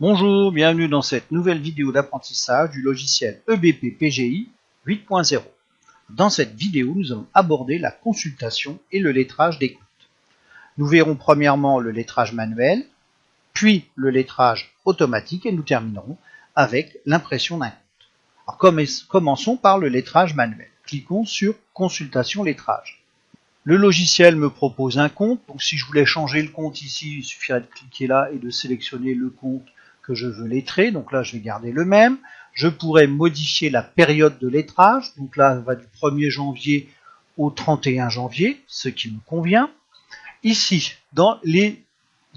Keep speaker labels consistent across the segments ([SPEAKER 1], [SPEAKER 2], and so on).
[SPEAKER 1] Bonjour, bienvenue dans cette nouvelle vidéo d'apprentissage du logiciel EBP PGI 8.0. Dans cette vidéo, nous allons aborder la consultation et le lettrage des comptes. Nous verrons premièrement le lettrage manuel, puis le lettrage automatique et nous terminerons avec l'impression d'un compte. Alors, commençons par le lettrage manuel. Cliquons sur Consultation lettrage. Le logiciel me propose un compte, donc si je voulais changer le compte ici, il suffirait de cliquer là et de sélectionner le compte que je veux lettrer. Donc là, je vais garder le même. Je pourrais modifier la période de lettrage. Donc là, elle va du 1er janvier au 31 janvier, ce qui me convient. Ici, dans les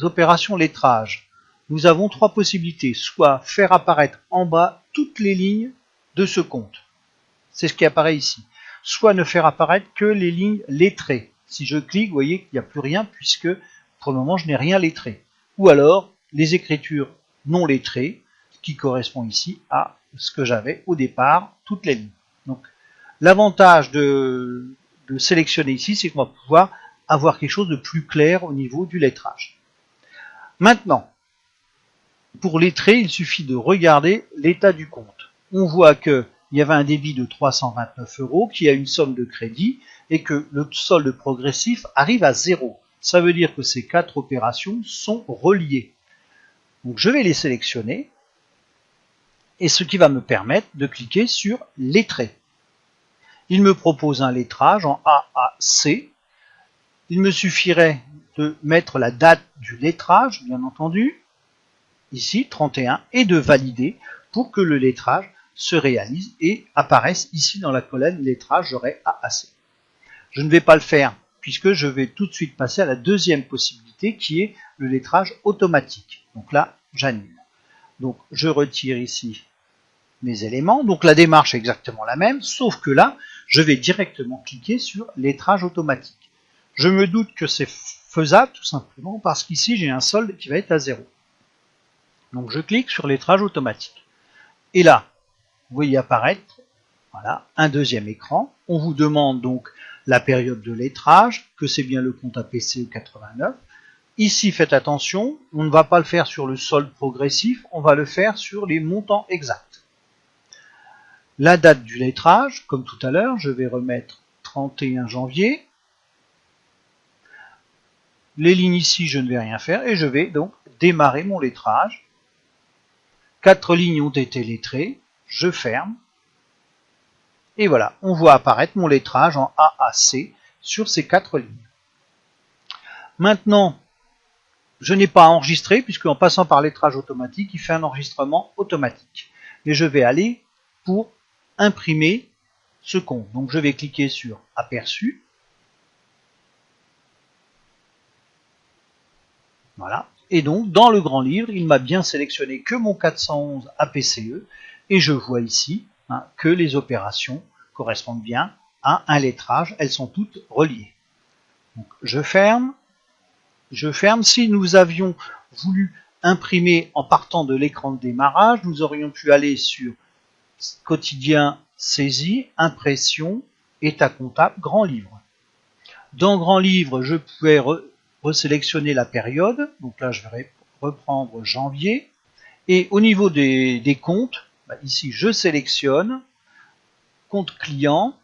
[SPEAKER 1] opérations lettrage, nous avons trois possibilités. Soit faire apparaître en bas toutes les lignes de ce compte. C'est ce qui apparaît ici. Soit ne faire apparaître que les lignes lettrées. Si je clique, vous voyez qu'il n'y a plus rien puisque pour le moment, je n'ai rien lettré. Ou alors, les écritures non lettrées, qui correspond ici à ce que j'avais au départ, toutes les lignes. Donc, l'avantage de sélectionner ici, c'est qu'on va pouvoir avoir quelque chose de plus clair au niveau du lettrage. Maintenant, pour lettrer, il suffit de regarder l'état du compte. On voit qu'il y avait un débit de 329 €, qui a une somme de crédit, et que le solde progressif arrive à 0. Ça veut dire que ces quatre opérations sont reliées. Donc je vais les sélectionner, et ce qui va me permettre de cliquer sur Lettrer. Il me propose un lettrage en AAC. Il me suffirait de mettre la date du lettrage, bien entendu, ici 31, et de valider pour que le lettrage se réalise et apparaisse ici dans la colonne lettrage, j'aurai AAC. Je ne vais pas le faire puisque je vais tout de suite passer à la deuxième possibilité qui est le lettrage automatique. Donc là, j'annule. Donc je retire ici mes éléments. Donc la démarche est exactement la même, sauf que là, je vais directement cliquer sur lettrage automatique. Je me doute que c'est faisable tout simplement parce qu'ici j'ai un solde qui va être à 0. Donc je clique sur lettrage automatique. Et là, vous voyez apparaître voilà, un deuxième écran. On vous demande donc la période de lettrage, que c'est bien le compte APCE 89. Ici, faites attention, on ne va pas le faire sur le solde progressif, on va le faire sur les montants exacts. La date du lettrage, comme tout à l'heure, je vais remettre 31 janvier. Les lignes ici, je ne vais rien faire et je vais donc démarrer mon lettrage. 4 lignes ont été lettrées, je ferme. Et voilà, on voit apparaître mon lettrage en AAC sur ces 4 lignes. Maintenant, je n'ai pas enregistré, puisque en passant par lettrage automatique, il fait un enregistrement automatique. Et je vais aller pour imprimer ce compte. Donc je vais cliquer sur Aperçu. Voilà. Et donc, dans le grand livre, il m'a bien sélectionné que mon 411 APCE. Et je vois ici que les opérations correspondent bien à un lettrage. Elles sont toutes reliées. Donc, je ferme. Je ferme. Si nous avions voulu imprimer en partant de l'écran de démarrage, nous aurions pu aller sur Quotidien, Saisie, Impression, État comptable, Grand livre. Dans Grand livre, je pouvais resélectionner la période. Donc là, je vais reprendre janvier. Et au niveau des comptes, ici, je sélectionne compte client.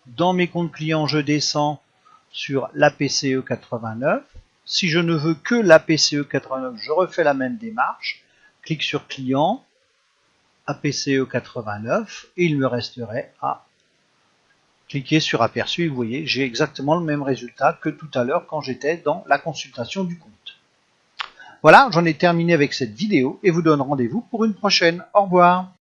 [SPEAKER 1] Dans mes comptes clients, je descends sur l'APCE 89. Si je ne veux que l'APCE 89, je refais la même démarche. Clique sur client, APCE 89, et il me resterait à cliquer sur aperçu. Et vous voyez, j'ai exactement le même résultat que tout à l'heure quand j'étais dans la consultation du compte. Voilà, j'en ai terminé avec cette vidéo et vous donne rendez-vous pour une prochaine. Au revoir.